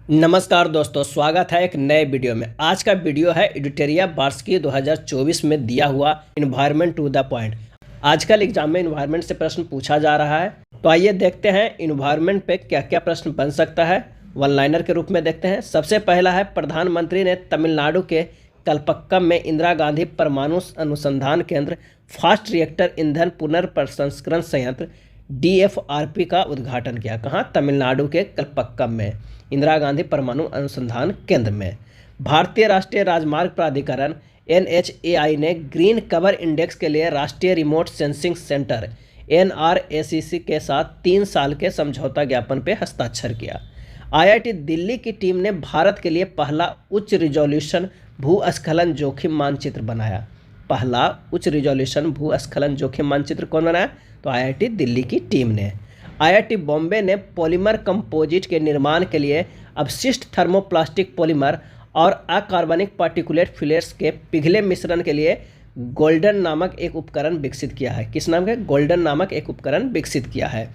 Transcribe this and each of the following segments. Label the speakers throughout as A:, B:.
A: नमस्कार दोस्तों, स्वागत है एक नए वीडियो में। आज का वीडियो है एडिटोरिया वार्षिकी 2024 में दिया हुआ इन्वायरमेंट टू द पॉइंट। आजकल एग्जाम में इन्वायरमेंट से प्रश्न पूछा जा रहा है, तो आइए देखते हैं इन्वायरमेंट पे क्या क्या प्रश्न बन सकता है। वन लाइनर के रूप में देखते हैं। सबसे पहला है, प्रधानमंत्री ने तमिलनाडु के कलपक्कम में इंदिरा गांधी परमाणु अनुसंधान केंद्र फास्ट रिएक्टर ईंधन पुनर्प्रसंस्करण संयंत्र DFRP का उद्घाटन किया। कहाँ? तमिलनाडु के कलपक्कम में इंदिरा गांधी परमाणु अनुसंधान केंद्र में। भारतीय राष्ट्रीय राजमार्ग प्राधिकरण NHAI ने ग्रीन कवर इंडेक्स के लिए राष्ट्रीय रिमोट सेंसिंग सेंटर NRACC के साथ 3 साल के समझौता ज्ञापन पर हस्ताक्षर किया। IIT दिल्ली की टीम ने भारत के लिए पहला उच्च रिजोल्यूशन भूस्खलन जोखिम मानचित्र बनाया। पहला उच्च रिजोल्यूशन भूस्खलन जोखिम मानचित्र कौन बनाया? तो IIT दिल्ली की टीम ने। IIT बॉम्बे ने पॉलीमर कंपोजिट के निर्माण के लिए अवशिष्ट थर्मोप्लास्टिक पॉलीमर और अकार्बनिक पार्टिकुलेट फिलेट्स के पिघले मिश्रण के लिए गोल्डन नामक एक उपकरण विकसित किया है। किस नाम के? गोल्डन नामक एक उपकरण विकसित किया है।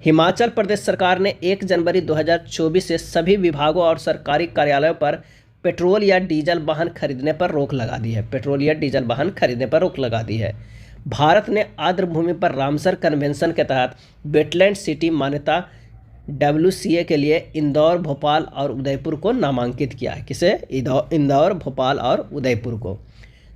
A: हिमाचल प्रदेश सरकार ने 1 जनवरी 2024 से सभी विभागों और सरकारी कार्यालयों पर पेट्रोल या डीजल वाहन खरीदने पर रोक लगा दी है। पेट्रोल या डीजल वाहन खरीदने पर रोक लगा दी है। भारत ने आर्द्र भूमि पर रामसर कन्वेंशन के तहत वेटलैंड सिटी मान्यता WCA के लिए इंदौर, भोपाल और उदयपुर को नामांकित किया है। किसे? इंदौर, भोपाल और उदयपुर को।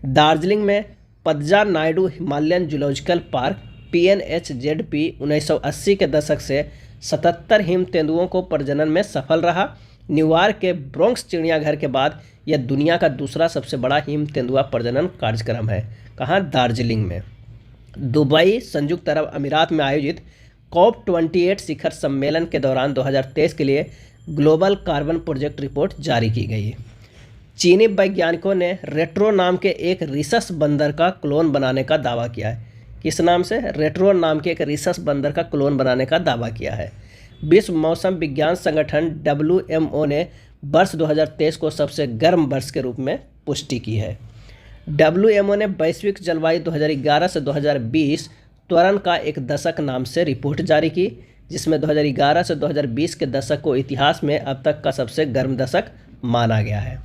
A: दार्जिलिंग में Padmaja Naidu Himalayan zoological park PNHZP 1980 के दशक से 77 हिम तेंदुओं को प्रजनन में सफल रहा। न्यूयॉर्क के ब्रोंक्स चिड़ियाघर के बाद यह दुनिया का दूसरा सबसे बड़ा हिम तेंदुआ प्रजनन कार्यक्रम है। कहाँ? दार्जिलिंग में। दुबई, संयुक्त अरब अमीरात में आयोजित COP28 शिखर सम्मेलन के दौरान 2023 के लिए ग्लोबल कार्बन प्रोजेक्ट रिपोर्ट जारी की गई। चीनी वैज्ञानिकों ने रेट्रो नाम के एक रिसस बंदर का क्लोन बनाने का दावा किया है। किस नाम से? रेट्रो नाम के एक रिसस बंदर का क्लोन बनाने का दावा किया है। विश्व मौसम विज्ञान संगठन WMO ने वर्ष 2023 को सबसे गर्म वर्ष के रूप में पुष्टि की है। WMO ने वैश्विक जलवायु 2011 से 2020 त्वरण का एक दशक नाम से रिपोर्ट जारी की, जिसमें 2011 से 2020 के दशक को इतिहास में अब तक का सबसे गर्म दशक माना गया है।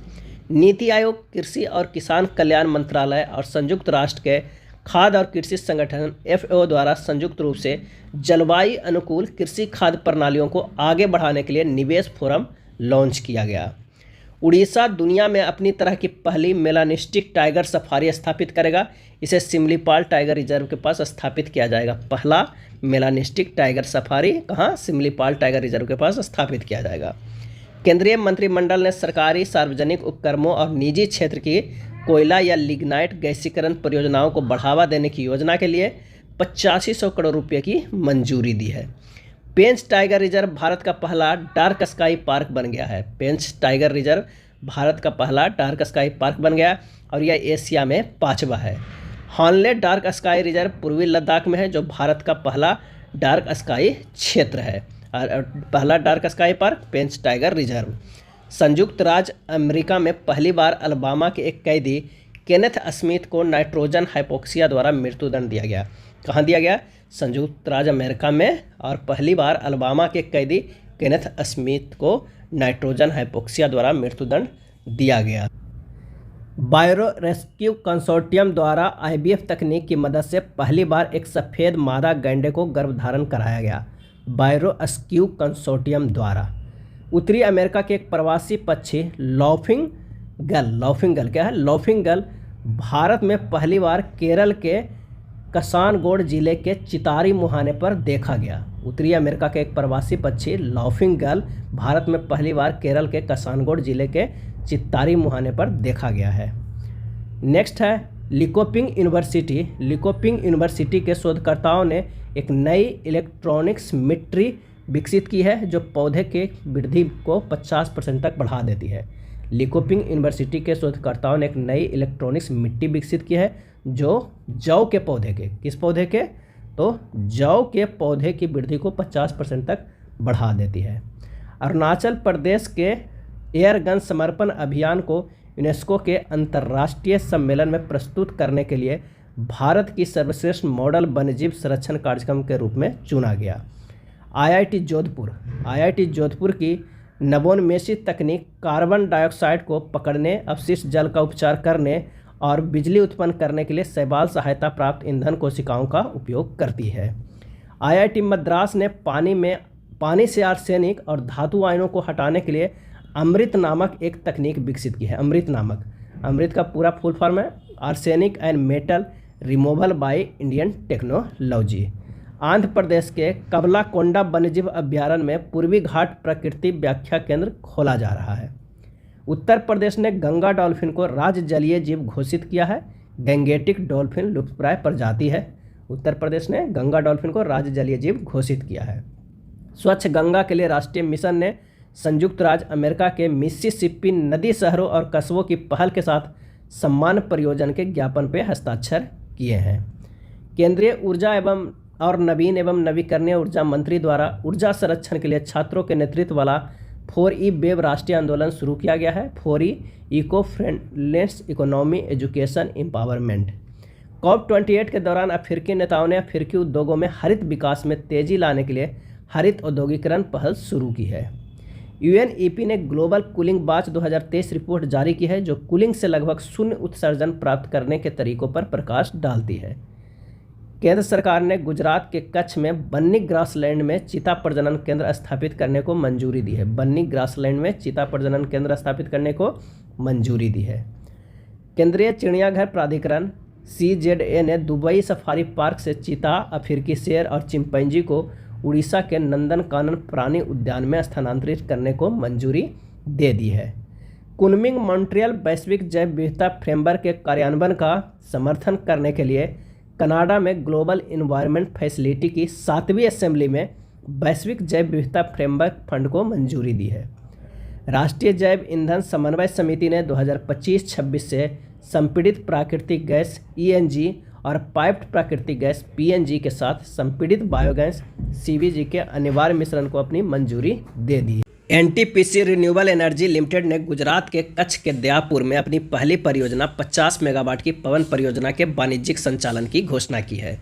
A: नीति आयोग, कृषि और किसान कल्याण मंत्रालय और संयुक्त राष्ट्र के खाद्य और कृषि संगठन FAO द्वारा संयुक्त रूप से जलवायु अनुकूल कृषि खाद्य प्रणालियों को आगे बढ़ाने के लिए निवेश फोरम लॉन्च किया गया। उड़ीसा दुनिया में अपनी तरह की पहली मेलानिस्टिक टाइगर सफारी स्थापित करेगा। इसे सिमलीपाल टाइगर रिजर्व के पास स्थापित किया जाएगा। पहला मेलानिस्टिक टाइगर सफारी कहाँ? सिमलीपाल टाइगर रिजर्व के पास स्थापित किया जाएगा। केंद्रीय मंत्रिमंडल ने सरकारी, सार्वजनिक उपक्रमों और निजी क्षेत्र की कोयला या लिग्नाइट गैसीकरण परियोजनाओं को बढ़ावा देने की योजना के लिए 8500 करोड़ रुपये की मंजूरी दी है। पेंच टाइगर रिजर्व भारत का पहला डार्क स्काई पार्क बन गया है। पेंच टाइगर रिजर्व भारत का पहला डार्क स्काई पार्क बन गया और यह एशिया में 5वां है। हॉनले डार्क स्काई रिजर्व पूर्वी लद्दाख में है, जो भारत का पहला डार्क स्काई क्षेत्र है। और पहला डार्क स्काई पार्क पेंच टाइगर रिजर्व। संयुक्त राज्य अमेरिका में पहली बार अलबामा के एक कैदी केनेथ स्मिथ को नाइट्रोजन हाइपोक्सिया द्वारा मृत्युदंड दिया गया। कहाँ दिया गया? संयुक्त राज्य अमेरिका में। और पहली बार अलबामा के कैदी केनेथ स्मिथ को नाइट्रोजन हाइपोक्सिया द्वारा मृत्युदंड दिया गया। बायो रेस्क्यू कंसोर्टियम द्वारा IVF तकनीक की मदद से पहली बार एक सफ़ेद मादा गैंडे को गर्भधारण कराया गया। बायो रेस्क्यू कंसोर्टियम द्वारा। उत्तरी अमेरिका के एक प्रवासी पक्षी लॉफिंग गल क्या है? लॉफिंग गल भारत में पहली बार केरल के कसानगोड जिले के चितारी मुहाने पर देखा गया। उत्तरी अमेरिका के एक प्रवासी पक्षी लॉफिंग गल भारत में पहली बार केरल के कसानगोड जिले के चितारी मुहाने पर देखा गया है। नेक्स्ट है लिकोपिंग यूनिवर्सिटी। लिकोपिंग यूनिवर्सिटी के शोधकर्ताओं ने एक नई इलेक्ट्रॉनिक्स मिट्टी विकसित की है, जो पौधे के वृद्धि को 50% तक बढ़ा देती है। लिकोपिंग यूनिवर्सिटी के शोधकर्ताओं ने एक नई इलेक्ट्रॉनिक्स मिट्टी विकसित की है, जो जौ के पौधे के, किस पौधे के? तो जौ के पौधे की वृद्धि को 50% तक बढ़ा देती है। अरुणाचल प्रदेश के एयरगन समर्पण अभियान को यूनेस्को के अंतर्राष्ट्रीय सम्मेलन में प्रस्तुत करने के लिए भारत की सर्वश्रेष्ठ मॉडल वन्यजीव संरक्षण कार्यक्रम के रूप में चुना गया। IIT जोधपुर की नवोन्मेषी तकनीक कार्बन डाइऑक्साइड को पकड़ने, अपशिष्ट जल का उपचार करने और बिजली उत्पन्न करने के लिए शैवाल सहायता प्राप्त ईंधन कोशिकाओं का उपयोग करती है। IIT मद्रास ने पानी से आर्सेनिक और धातु आयनों को हटाने के लिए अमृत नामक एक तकनीक विकसित की है। अमृत का पूरा फुल फॉर्म है arsenic and metal removal by Indian technology. Andhra Pradesh के कबलाकोंडा वन्यजीव अभ्यारण्य में पूर्वी घाट प्रकृति व्याख्या केंद्र खोला जा रहा है। उत्तर प्रदेश ने गंगा डॉल्फिन को राज्य जलीय जीव घोषित किया है। गैंगेटिक डॉल्फिन लुप्तप्राय प्रजाति है। उत्तर प्रदेश ने गंगा डॉल्फिन को राज्य जलीय जीव घोषित किया है। स्वच्छ गंगा के लिए राष्ट्रीय मिशन ने संयुक्त राज्य अमेरिका के मिसिसिपी नदी शहरों और कस्बों की पहल के साथ सम्मान परियोजना के ज्ञापन पर हस्ताक्षर किए हैं। केंद्रीय ऊर्जा और नवीन एवं नवीकरणीय ऊर्जा मंत्री द्वारा ऊर्जा संरक्षण के लिए छात्रों के नेतृत्व वाला 4E वेब राष्ट्रीय आंदोलन शुरू किया गया है। 4E eco friendliness economy education empowerment. COP28 के दौरान अफ्रीकी नेताओं ने अफ्रीकी उद्योगों में हरित विकास में तेजी लाने के लिए हरित औद्योगिकरण पहल शुरू की है। UNEP ने ग्लोबल कूलिंग वॉच 2023 रिपोर्ट जारी की है, जो कूलिंग से लगभग शून्य उत्सर्जन प्राप्त करने के तरीकों पर प्रकाश डालती है। केंद्र सरकार ने गुजरात के कच्छ में बन्नी ग्रासलैंड में चीता प्रजनन केंद्र स्थापित करने को मंजूरी दी है। बन्नी ग्रासलैंड में चीता प्रजनन केंद्र स्थापित करने को मंजूरी दी है। केंद्रीय चिड़ियाघर प्राधिकरण CZA ने दुबई सफारी पार्क से चीता, अफ्रीकी शेर और चिंपैंजी को उड़ीसा के नंदनकानन प्राणी उद्यान में स्थानांतरित करने को मंजूरी दे दी है। कुनमिंग मॉन्ट्रियल वैश्विक जैव विविधता फ्रेमवर्क के कार्यान्वयन का समर्थन करने के लिए कनाडा में ग्लोबल इन्वायरमेंट फैसिलिटी की 7वीं असेंबली में वैश्विक जैव विविधता फ्रेमवर्क फंड को मंजूरी दी है। राष्ट्रीय जैव ईंधन समन्वय समिति ने 2025-26 से संपीड़ित प्राकृतिक गैस ENG और पाइप्ड प्राकृतिक गैस PNG के साथ संपीड़ित बायोगैस CBG के अनिवार्य मिश्रण को अपनी मंजूरी दे दी। NTPC रिन्यूएबल एनर्जी लिमिटेड ने गुजरात के कच्छ के दयापुर में अपनी पहली परियोजना 50 मेगावाट की पवन परियोजना के वाणिज्यिक संचालन की घोषणा की है।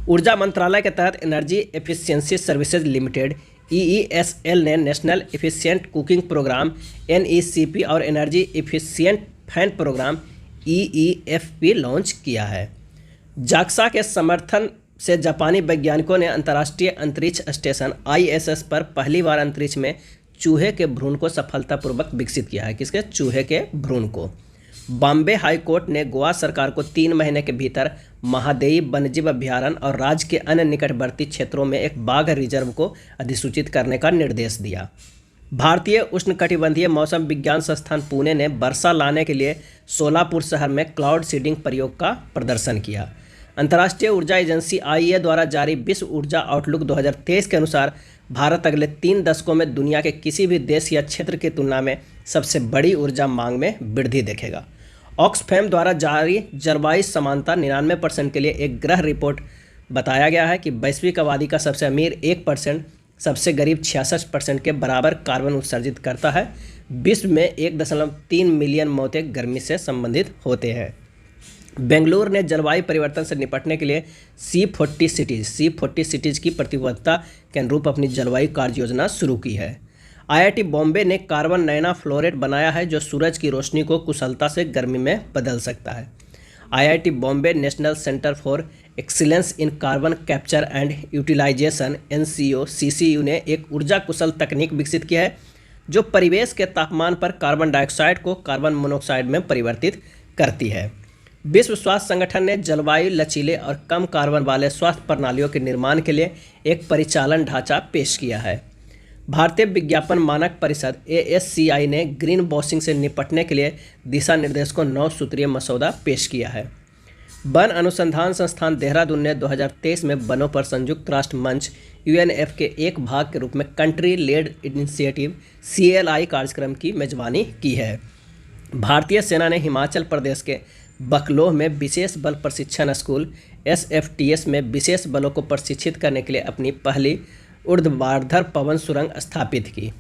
A: ऊर्जा मंत्रालय के तहत energy efficiency services limited EESL ने national efficient cooking programme NECP और energy efficient fan programme EEFP launch किया है। जाक्सा के समर्थन से जापानी वैज्ञानिकों ने अंतर्राष्ट्रीय अंतरिक्ष स्टेशन ISS पर पहली बार अंतरिक्ष में चूहे के भ्रूण को सफलतापूर्वक विकसित किया है। किसके? चूहे के भ्रूण को। बॉम्बे हाई कोर्ट ने गोवा सरकार को 3 महीने के भीतर महादेई वन्यजीव अभ्यारण्य और राज्य के अन्य निकटवर्ती क्षेत्रों में एक बाघ रिजर्व को अधिसूचित करने का निर्देश दिया। भारतीय उष्णकटिबंधीय मौसम विज्ञान संस्थान पुणे ने वर्षा लाने के लिए सोलापुर शहर में क्लाउड सीडिंग प्रयोग का प्रदर्शन किया। अंतर्राष्ट्रीय ऊर्जा एजेंसी IEA द्वारा जारी विश्व ऊर्जा आउटलुक 2023 के अनुसार भारत अगले 3 दशकों में दुनिया के किसी भी देश या क्षेत्र की तुलना में सबसे बड़ी ऊर्जा मांग में वृद्धि देखेगा। ऑक्सफैम द्वारा जारी जलवायु समानता 99% के लिए एक ग्रह रिपोर्ट बताया गया है कि वैश्विक आबादी का सबसे अमीर 1% सबसे गरीब 66% के बराबर कार्बन उत्सर्जित करता है। विश्व में 1.3 मिलियन मौतें गर्मी से संबंधित होते हैं। बेंगलुरु ने जलवायु परिवर्तन से निपटने के लिए C40 सिटीज़ की प्रतिबद्धता के अनुरूप अपनी जलवायु कार्य योजना शुरू की है। IIT बॉम्बे ने कार्बन नैनो फ्लोरेट बनाया है, जो सूरज की रोशनी को कुशलता से गर्मी में बदल सकता है। IIT Bombay national centre for excellence in carbon capture and utilisation NCO-CCU ने एक ऊर्जा कुशल तकनीक विकसित किया है, जो परिवेश के तापमान पर कार्बन डाइऑक्साइड को कार्बन मोनोऑक्साइड में परिवर्तित करती है। विश्व स्वास्थ्य संगठन ने जलवायु लचीले और कम कार्बन वाले स्वास्थ्य प्रणालियों के निर्माण के लिए एक परिचालन ढांचा पेश किया है। भारतीय विज्ञापन मानक परिषद ASCI ने ग्रीन वॉशिंग से निपटने के लिए दिशा निर्देश को 9 सूत्रीय मसौदा पेश किया है। वन अनुसंधान संस्थान देहरादून ने 2023 में वनों पर संयुक्त राष्ट्र मंच UNF के एक भाग के रूप में कंट्री लेड इनिशिएटिव CLI कार्यक्रम की मेजबानी की है। भारतीय सेना ने हिमाचल प्रदेश के बकलोह में विशेष बल प्रशिक्षण स्कूल SFTS में विशेष बलों को प्रशिक्षित करने के लिए अपनी पहली ऊर्ध्वाधर पवन सुरंग स्थापित की।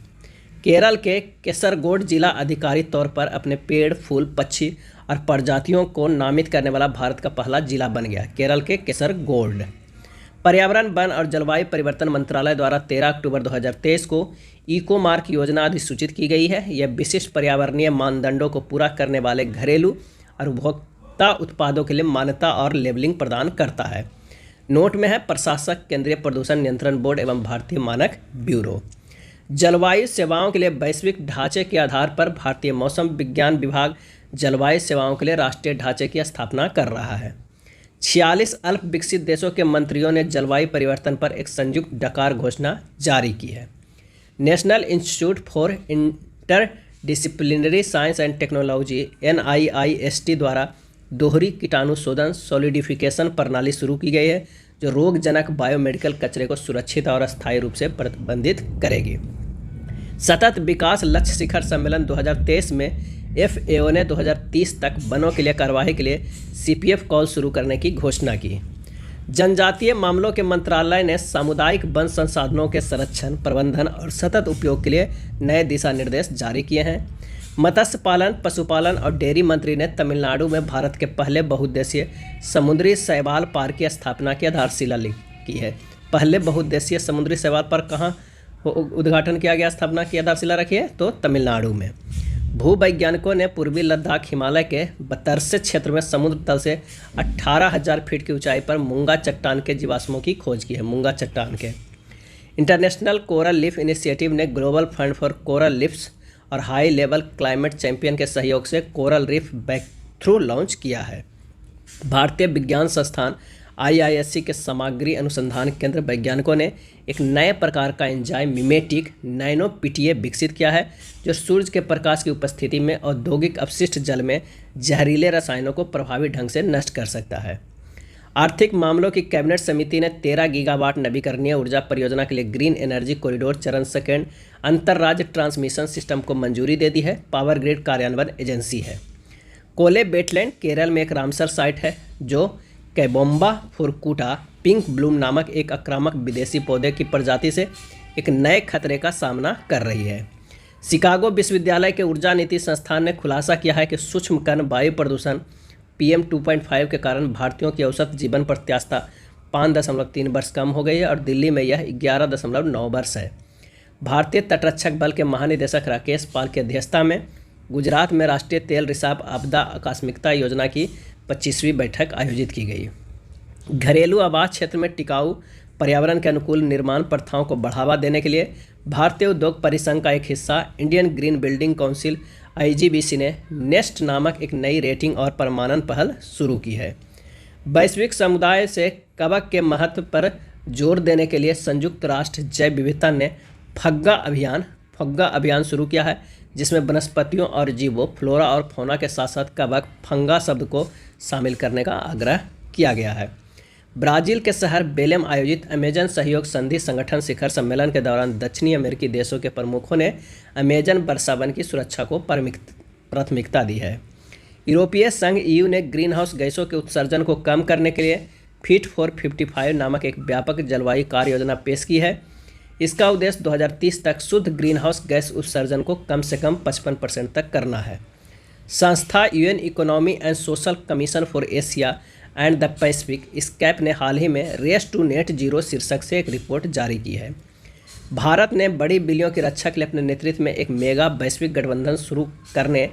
A: केरल के केसरगोड जिला आधिकारिक तौर पर अपने पेड़, फूल, पक्षी और प्रजातियों को नामित करने वाला भारत का पहला जिला बन गया। केरल के केसरगोड। पर्यावरण, वन और जलवायु परिवर्तन मंत्रालय द्वारा 13 अक्टूबर 2023 को इको मार्क योजना अधिसूचित की गई है। यह विशिष्ट पर्यावरणीय मानदंडों को पूरा करने वाले घरेलू और उपभोक्ता उत्पादों के लिए मान्यता और लेबलिंग प्रदान करता है। नोट में है प्रशासक, केंद्रीय प्रदूषण नियंत्रण बोर्ड एवं भारतीय मानक ब्यूरो। जलवायु सेवाओं के लिए वैश्विक ढांचे के आधार पर भारतीय मौसम विज्ञान विभाग जलवायु सेवाओं के लिए राष्ट्रीय ढांचे की स्थापना कर रहा है। 46 अल्प विकसित देशों के मंत्रियों ने जलवायु परिवर्तन पर एक संयुक्त डकार घोषणा जारी की है। National institute for interdisciplinary science and technology NIIST द्वारा दोहरी कीटाणु शोधन सॉलिडिफिकेशन प्रणाली शुरू की गई है, जो रोगजनक बायोमेडिकल कचरे को सुरक्षित और अस्थायी रूप से प्रतिबंधित करेगी। सतत विकास लक्ष्य शिखर सम्मेलन 2023 में FAO ने 2030 तक वनों के लिए कार्यवाही के लिए CPF कॉल शुरू करने की घोषणा की। जनजातीय मामलों के मंत्रालय ने सामुदायिक वन संसाधनों के संरक्षण, प्रबंधन और सतत उपयोग के लिए नए दिशा निर्देश जारी किए हैं। मत्स्य पालन, पशुपालन और डेयरी मंत्री ने तमिलनाडु में भारत के पहले बहुउद्देशीय समुद्री शैवाल पार्क की स्थापना की आधारशिला की है। पहले बहुउद्देशीय समुद्री शैवाल पार्क कहाँ उद्घाटन किया गया, स्थापना की आधारशिला रखी है? तो तमिलनाडु में। भूवैज्ञानिकों ने पूर्वी लद्दाख हिमालय के बतरसे क्षेत्र में समुद्र तल से 18,000 फीट की ऊंचाई पर मूंगा चट्टान के जीवाश्मों की खोज की है। मूंगा चट्टान के इंटरनेशनल कोरल लीफ इनिशिएटिव ने global fund for coral leafs और हाई लेवल क्लाइमेट चैंपियन के सहयोग से कोरल रीफ ब्रेकथ्रू लॉन्च किया है। भारतीय विज्ञान संस्थान IISc के सामग्री अनुसंधान केंद्र वैज्ञानिकों ने एक नए प्रकार का एंजाइम मिमेटिक नैनो PTA विकसित किया है, जो सूरज के प्रकाश की उपस्थिति में औद्योगिक अपशिष्ट जल में जहरीले रसायनों को प्रभावी ढंग से नष्ट कर सकता है। आर्थिक मामलों की कैबिनेट समिति ने 13 गीगावाट नवीकरणीय ऊर्जा परियोजना के लिए ग्रीन एनर्जी कॉरिडोर चरण सेकेंड अंतर्राज्य ट्रांसमिशन सिस्टम को मंजूरी दे दी है। पावर ग्रिड कार्यान्वयन एजेंसी है। कोले बेटलैंड केरल में एक रामसर साइट है, जो कैबोम्बा फुरकुटा पिंक ब्लूम नामक एक आक्रामक विदेशी पौधे की प्रजाति से एक नए खतरे का सामना कर रही है। शिकागो विश्वविद्यालय के ऊर्जा नीति संस्थान ने खुलासा किया है कि सूक्ष्म कण वायु प्रदूषण PM 2.5 के कारण भारतीयों की औसत जीवन प्रत्याशा 5.3 वर्ष कम हो गई है और दिल्ली में यह 11.9 वर्ष है। भारतीय तटरक्षक बल के महानिदेशक राकेश पाल की अध्यक्षता में गुजरात में राष्ट्रीय तेल रिसाव आपदा आकस्मिकता योजना की 25वीं बैठक आयोजित की गई। घरेलू आवास क्षेत्र में टिकाऊ पर्यावरण के अनुकूल निर्माण प्रथाओं को बढ़ावा देने के लिए भारतीय उद्योग परिसंघ का एक हिस्सा Indian green building council IGBC ने नेस्ट नामक एक नई रेटिंग और प्रमाणन पहल शुरू की है। वैश्विक समुदाय से कवक के महत्व पर जोर देने के लिए संयुक्त राष्ट्र जैव विविधता ने फग्गा अभियान शुरू किया है, जिसमें वनस्पतियों और जीवों, फ्लोरा और फौना के साथ साथ कवक फंगा शब्द को शामिल करने का आग्रह किया गया है। ब्राज़ील के शहर बेलेम आयोजित अमेजन सहयोग संधि संगठन शिखर सम्मेलन के दौरान दक्षिणी अमेरिकी देशों के प्रमुखों ने अमेजन वर्षावन की सुरक्षा को प्राथमिकता दी है। यूरोपीय संघ EU ने ग्रीन हाउस गैसों के उत्सर्जन को कम करने के लिए फिट फॉर 55 नामक एक व्यापक जलवायु कार्य योजना पेश की है। इसका उद्देश्य 2030 तक शुद्ध ग्रीन हाउस गैस उत्सर्जन को कम से कम 55% तक करना है। संस्था UN economy and social commission for Asia and the Pacific ESCAP ने हाल ही में रेस टू नेट जीरो शीर्षक से एक रिपोर्ट जारी की है। भारत ने बड़ी बिलियों की रक्षा के लिए अपने नेतृत्व में एक मेगा वैश्विक गठबंधन शुरू करने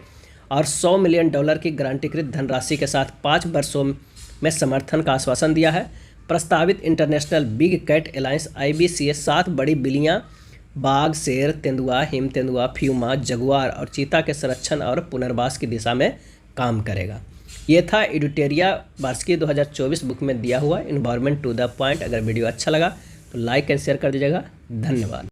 A: और $100 मिलियन की गारंटीकृत धनराशि के साथ 5 वर्षों में समर्थन का आश्वासन दिया है। प्रस्तावित international big cat alliance IBCA 7 बड़ी बिल्लियाँ बाघ, शेर, तेंदुआ, हिम तेंदुआ, फ्यूमा, जगुआर और चीता के संरक्षण और पुनर्वास की दिशा में काम करेगा। ये था एडिटोरिया वार्षिकी 2024 बुक में दिया हुआ इन्वायरमेंट टू द पॉइंट। अगर वीडियो अच्छा लगा तो लाइक एंड शेयर कर दीजिएगा। धन्यवाद।